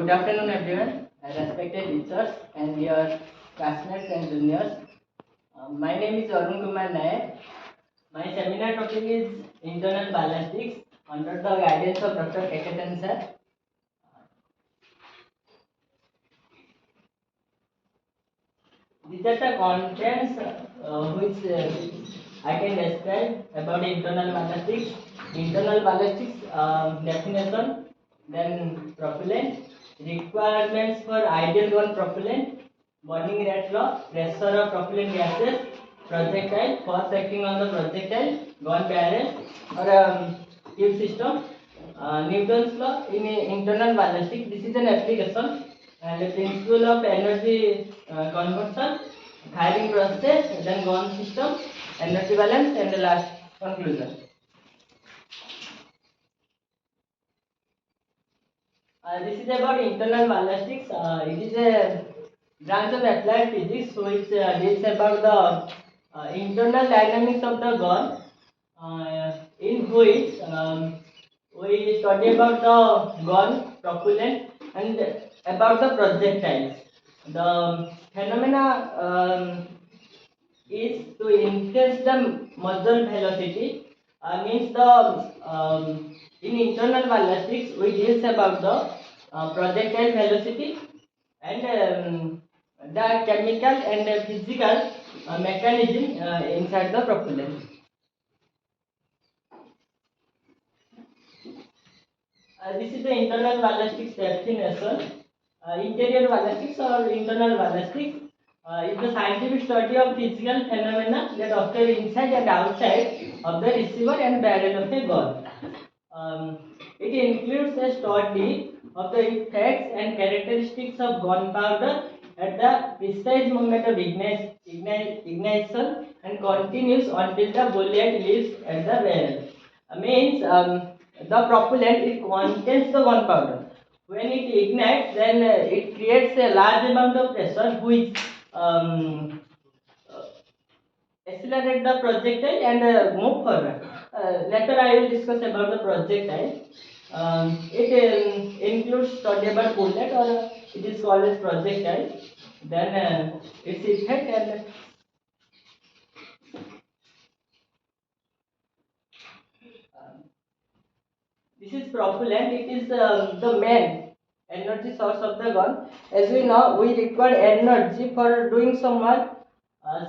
Good afternoon, everyone, respected teachers and your classmates and juniors. My name is Arun Kumar Nayak. My seminar topic is internal ballistics under the guidance of Dr. Kekatan sir. These are the contents which I can describe about internal ballistics. Internal ballistics definition, then propellant, requirements for ideal gun propellant, burning rate law, pressure of propellant gases, projectile, force acting on the projectile, gun barrel or tube system, Newton's law in internal ballistics. This is an application and the principle of energy conversion, firing process, then gun system, energy balance, and the last conclusion. This is about internal ballistics. It is a branch of applied physics which deals about the internal dynamics of the gun, in which we study about the gun, propellant, and about the projectiles. The phenomena is to increase the muzzle velocity. Means the in internal ballistics we deals about the projectile velocity and the chemical and physical mechanism inside the propellant. This is the internal ballistics definition. Interior ballistics or internal ballistics is the scientific study of physical phenomena that occur inside and outside of the receiver and barrel of a gun. It includes a study of the effects and characteristics of gunpowder at the precise moment of ignition and continues until the bullet leaves at the barrel. Means the propellant it contains the gunpowder. When it ignites, then it creates a large amount of pressure which accelerate the projectile and move forward. Later I will discuss about the projectile. It includes study about bullet or it is called as projectile. Then its effect and this is propellant. It is the main energy source of the gun. As we know, we require energy for doing some work.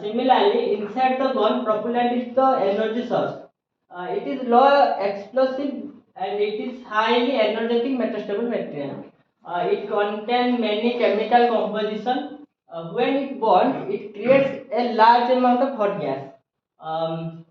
Similarly, inside the gun, propellant is the energy source. It is low explosive and it is highly energetic metastable material. It contains many chemical composition. When it burns, it creates a large amount of hot gas. Um,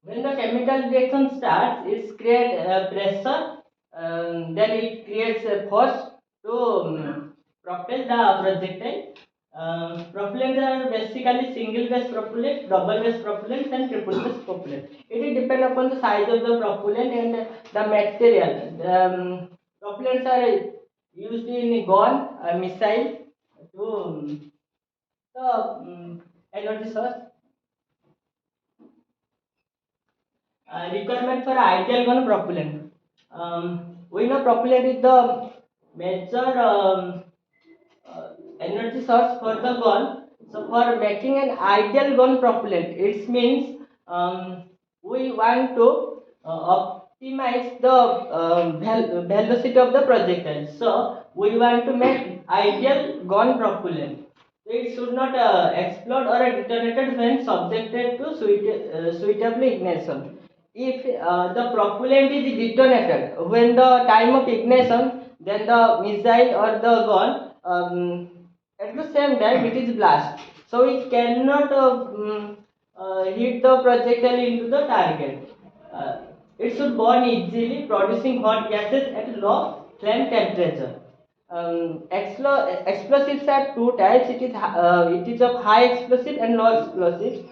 when the chemical reaction starts, it creates pressure. Then it creates a force to propel the projectile. Propellants are basically single phase propellant, double phase propellant, and triple phase propellant. It will depend upon the size of the propellant and the material. Propellants are used in gun, missile, to the energy source. Requirement for ideal gun propellant. We know propellant is the major energy source for the gun. So for making an ideal gun propellant, it means we want to optimize the velocity of the projectile. So we want to make ideal gun propellant. It should not explode or detonated when subjected to suitable ignition. If the propellant is detonated when the time of ignition, then the missile or the gun at the same time it is blast. So it cannot hit the projectile into the target. It should burn easily, producing hot gases at low flame temperature. Explosives are two types. It is of high explosive and low explosive.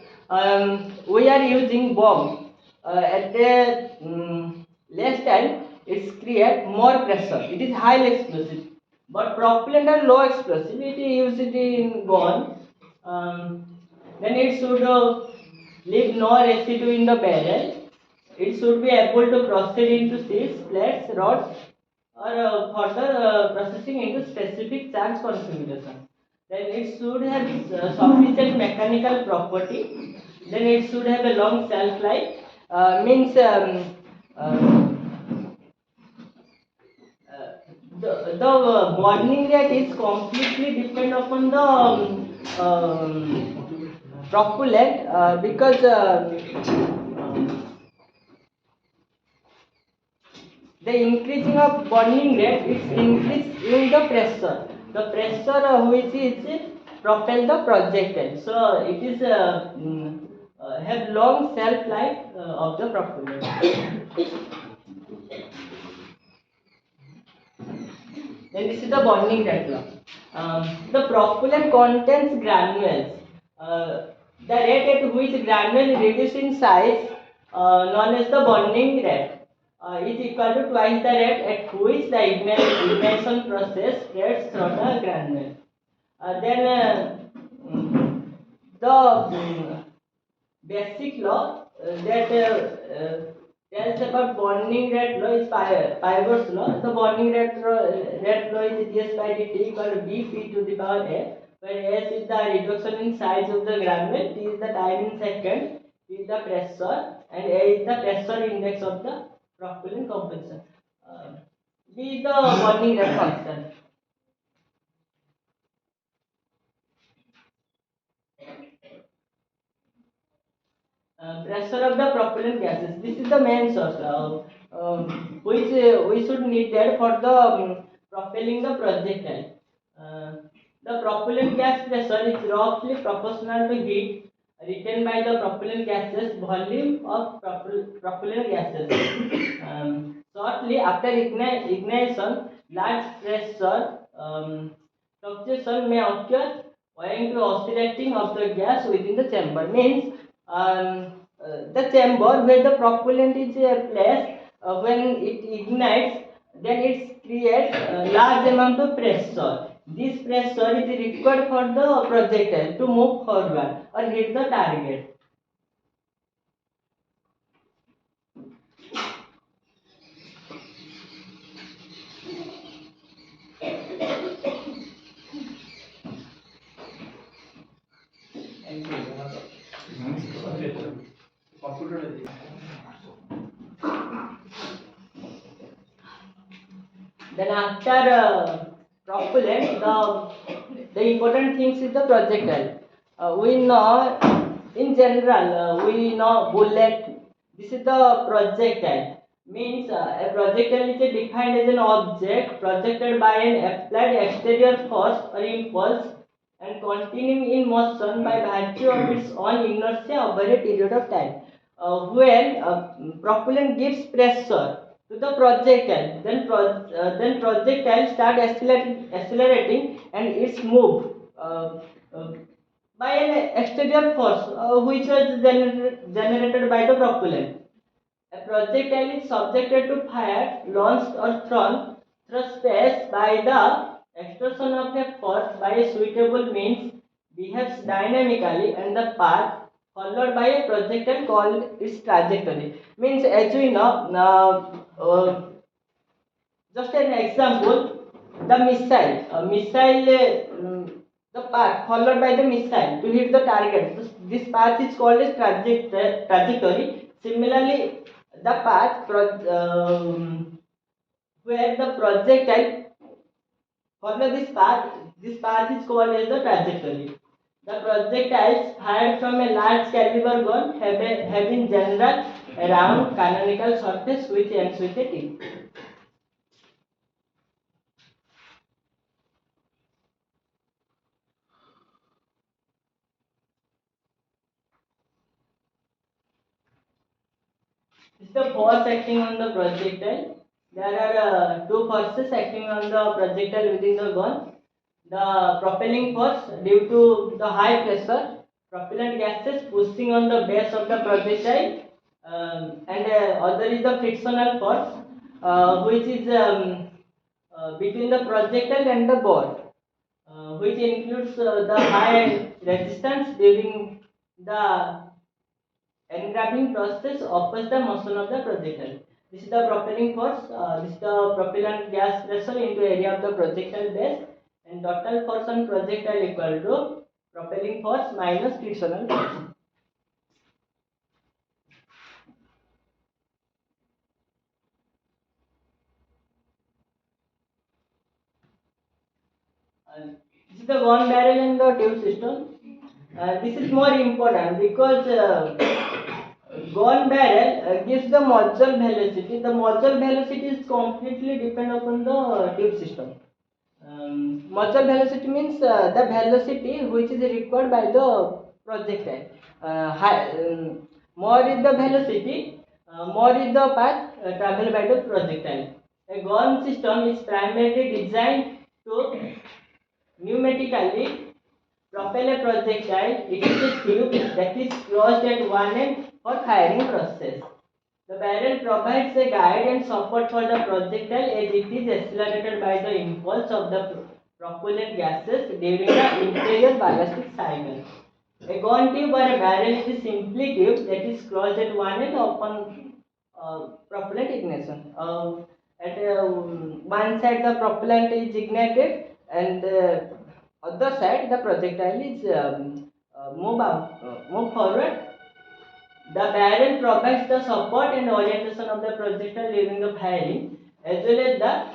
We are using bomb at a less time. It create more pressure. It is highly explosive. But propellant are low explosive. It is used in gun. Then it should leave no residue in the barrel. It should be able to proceed into seals, plates, rods, or further processing into specific charge configuration. Then it should have sufficient mechanical property. Then it should have a long shelf life. Means uh, the burning rate is completely depend upon the propellant because the increasing of burning rate is increase in the pressure. The pressure which is propel the projectile. So it is have long shelf life of the propellant. Then this is the bonding rate law. The propellant contains granules. The rate at which granule reduce in size, known as the bonding rate, is equal to twice the rate at which the ignition process spreads through the granule. Then the basic law that tells about bonding rate law is Pythagoras law. The bonding rate law is dS by dt equal to b p to the power a, where s is the reduction in size of the granule, t is the time in second, t is the pressure, and a is the pressure index of the propellant composition. B is the bonding rate constant. Pressure of the propellant gases. This is the main source which we should need that for the propelling the projectile. Uh, the propellant gas pressure is roughly proportional to heat retained by the propellant gases volume of propellant gases. Shortly after ignition, large pressure fluctuation may occur owing to oscillating of the gas within the chamber. Means the chamber where the propellant is placed, when it ignites, then it creates a large amount of pressure. This pressure is required for the projectile to move forward or hit the target. Then after propellant, the important things is the projectile. We know in general we know bullet. This is the projectile. Means a projectile is defined as an object projected by an applied exterior force or impulse and continuing in motion by virtue of its own inertia over a period of time. When propellant gives pressure to the projectile, then projectile start accelerating and it's moved uh, by an exterior force which was generated by the propellant. A projectile is subjected to fire, launched or thrown through space by the exertion of a force by a suitable means, behaves dynamically, and the path followed by a projectile called its trajectory. Means, as we know, just an example, the missile. The path followed by the missile to hit the target. This path is called as trajectory. Similarly, the path where the projectile follow this path is called as the trajectory. The projectiles fired from a large caliber gun have in general a round canonical surface which ends with a tip. This is the force acting on the projectile. There are two forces acting on the projectile within the gun. The propelling force due to the high pressure, propellant gases pushing on the base of the projectile, and other is the frictional force, which is between the projectile and the bore, which includes the high resistance during the engraving process opposes the motion of the projectile. This is the propelling force. This is the propellant gas pressure into area of the projectile base, and total force on projectile equal to propelling force minus frictional force. This is the gun barrel and the tube system. This is more important because gun barrel gives the muzzle velocity. The muzzle velocity is completely depend upon the tube system. Muzzle velocity means the velocity which is required by the projectile. More is the velocity, more is the path traveled by the projectile. A gun system is primarily designed to pneumatically propel a projectile. It is a tube that is closed at one end for firing process. The barrel provides a guide and support for the projectile as it is accelerated by the impulse of the propellant gases during the interior ballistic cycle. A gun tube or a barrel is a simply tube that is closed at one end upon propellant ignition. At one side the propellant is ignited and other side the projectile is move forward. The barrel provides the support and orientation of the projectile during the firing, as well as the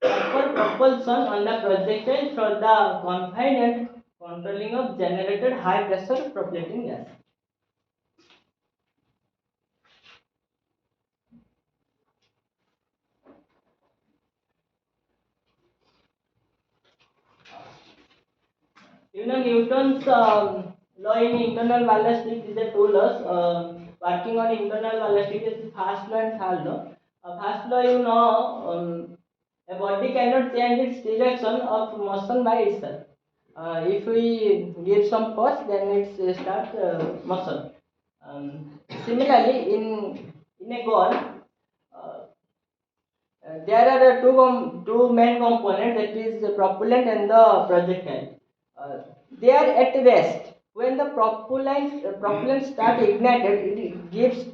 proper propulsion on the projectile for the confined and controlling of generated high pressure propelling gas. You know Newton's law in internal ballistics is a two laws. Working on internal ballistics is first law and third law. First law, you know, a body cannot change its direction of motion by itself. If we give some force, then it starts motion. Similarly, in a gun, uh, there are two main components, that is the propellant and the projectile. They are at rest. When the propellant start ignited, it gives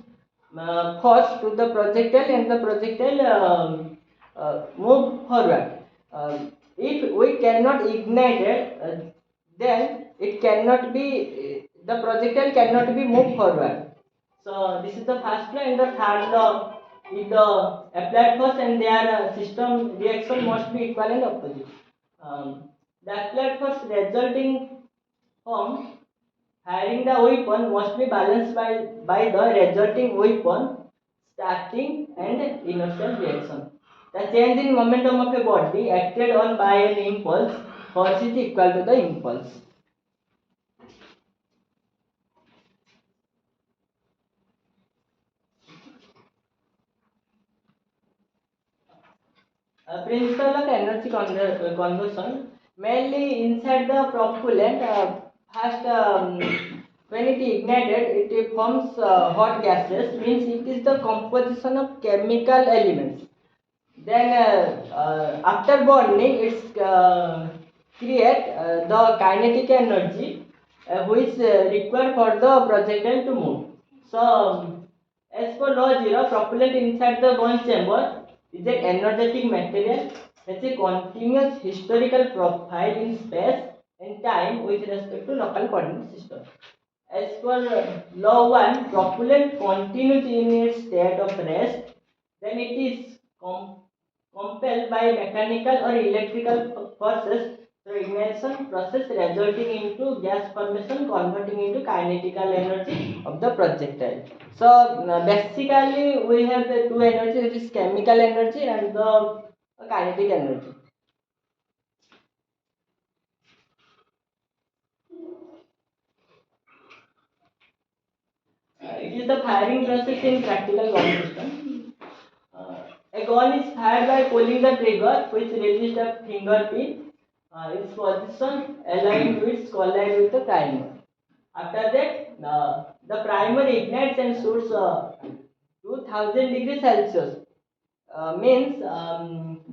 force to the projectile and the projectile move forward. If we cannot ignite it, then it cannot be the projectile cannot be moved forward. So this is the first law, and the third law is the applied force and their system reaction must be equal and opposite. The applied force resulting from firing the weapon must be balanced by the resulting weapon starting and inertial reaction. The change in momentum of a body acted on by an impulse force is equal to the impulse. Principle of energy conversion, mainly inside the propellant. First, when it ignited, it forms hot gases. Means it is the composition of chemical elements. Then, after burning, it's create the kinetic energy which required for the projectile to move. So, as per law zero, propellant inside the gun chamber is an energetic material, has a continuous historical profile in space and time with respect to local coordinate system. As per law 1, propellant continues in its state of rest, then it is compelled by mechanical or electrical forces through ignition process resulting into gas formation converting into kinetical energy of the projectile. So basically we have the two energy, which is chemical energy and the kinetic energy. It is the firing process in practical gun system. A gun is fired by pulling the trigger, which releases the finger pin. Its position aligned with collide with the primer. After that, the primer ignites and shoots 2000 degrees Celsius. Means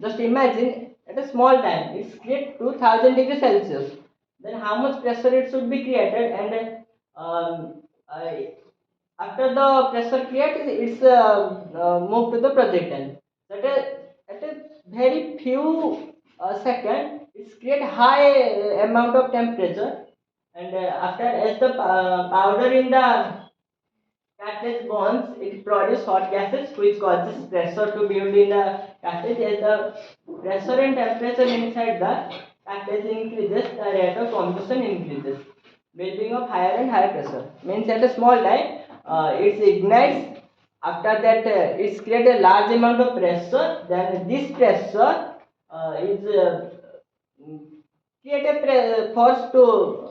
just imagine at a small time it's create 2000 degrees Celsius. Then how much pressure it should be created, and um, uh, after the pressure created, it's moved to the projectile. At a very few second, it's create high amount of temperature, and after as the powder in the cartridge burns, it produces hot gases which causes pressure to build in the cartridge. As the pressure and temperature inside the cartridge increases, the rate of combustion increases, building of higher and higher pressure. Means at a small time, it ignites. After that, it's create a large amount of pressure. Then this pressure is create a force to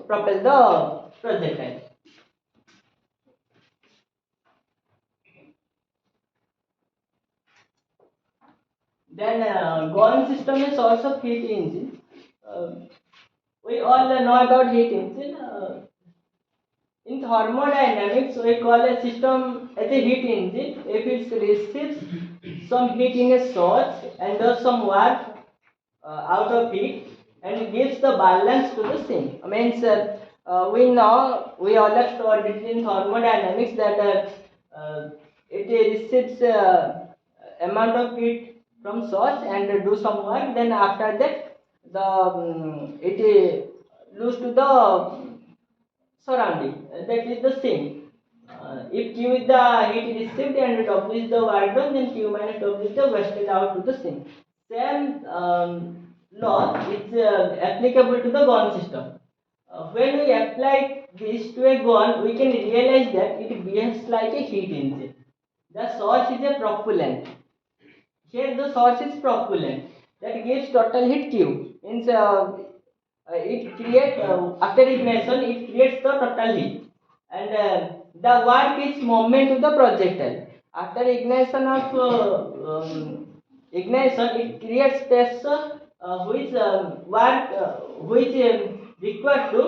propel the projectile. Then gun system is also heat engine. Uh, we all know about heat engine. In thermodynamics, we call a system as a heat engine if it receives some heat in a source and does some work out of it and gives the balance to the same. I mean, we know we all have studied in thermodynamics that it receives amount of heat from source and do some work. Then after that, the it lose to the surrounding. That is the same. If Q is the heat received and W is the work done, then Q minus W is the wasted out to the same. Same law is applicable to the gun system. When we apply this to a gun, we can realize that it behaves like a heat engine. The source is a propellant. Here the source is propellant that gives total heat Q. Means it creates after ignition it creates the total heat, and the work is moment to the projectile. After ignition of ignition, it creates pressure which work which required to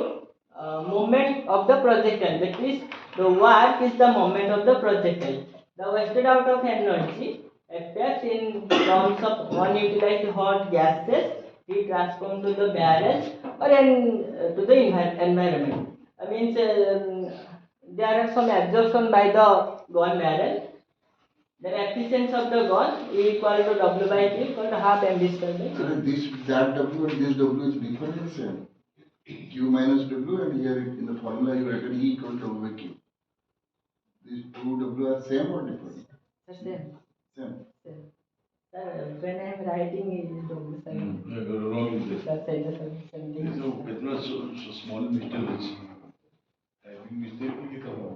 movement of the projectile. That is, the work is the moment of the projectile. The wasted out of energy affects in terms of unutilized hot gases, heat transformed to the barrels or to the environment. I mean, there are some absorption by the gun barrel. The efficiency of the gun is equal to W by Q equal to half mv square by So Q. this that W and this W is different or same? Q minus W, and here in the formula you written E equal to W by Q. These two W are same or different? The same. Same. Same. When I am writing it is W side. No, you're wrong in this. That side the same. So it was so small mistake which typing mistake भी कितना हुआ?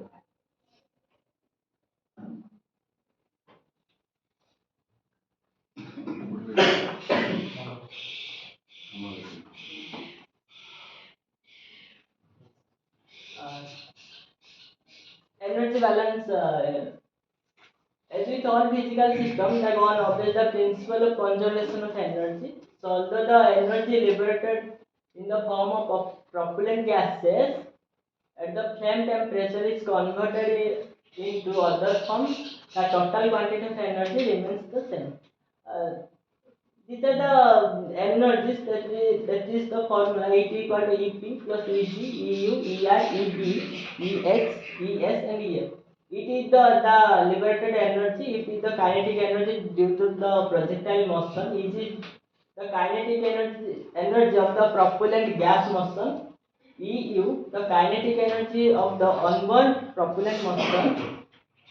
Uh, Energy balance. As with all physical systems, the gun obeys the principle of conservation of energy. So, although the energy liberated in the form of propellant gases at the flame temperature is converted into other forms, the total quantity of energy remains the same. Uh, these are the energies that is the formula E T equal to EP plus EG, EU, EI, EB, EH, ES and EF. It is the liberated energy. It is the kinetic energy due to the projectile motion. It is the kinetic energy of the propellant gas motion. EU, the kinetic energy of the onboard propellant motion.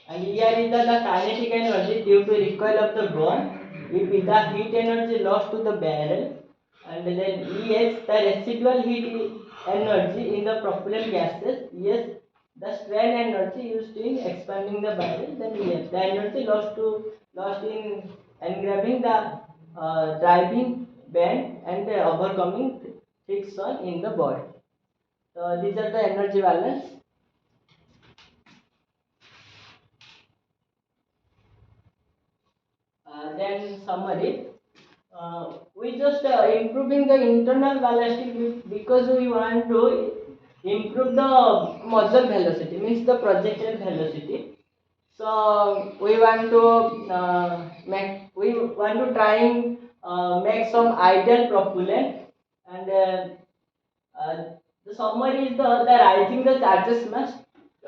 And here is the kinetic energy due to recoil of the gun. If the heat energy lost to the barrel, and then EH, the residual heat energy in the propellant gases. Yes, the strain energy used in expanding the barrel. Then yes, the energy lost in engrabbing the driving band and overcoming friction in the body. So these are the energy balance. Then summary. We just improving the internal ballistic because we want to improve the muzzle velocity, means the projectile velocity. So we want to try and make some ideal propellant, and the summary is the rising the charges mass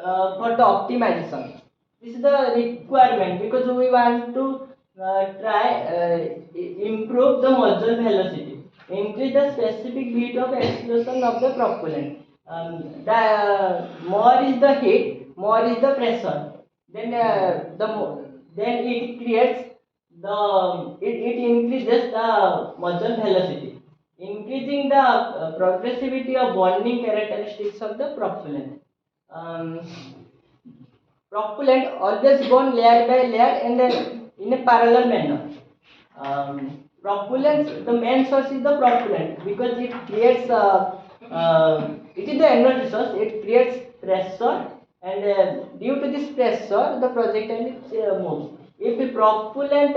for the optimization. This is the requirement because we want to try improve the module velocity, increase the specific heat of explosion of the propellant. More is the heat, more is the pressure. Then then it creates it increases the module velocity, increasing the progressivity of bonding characteristics of the propellant. Um, Propellant always bond layer by layer and in a parallel manner. Propellant, the main source is the propellant because it creates it is the energy source. It creates pressure, and due to this pressure, the projectile moves. If the propellant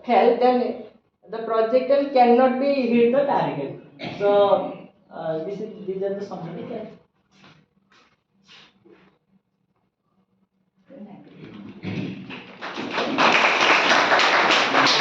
fell, then the projectile cannot be hit the target. So these are the summary.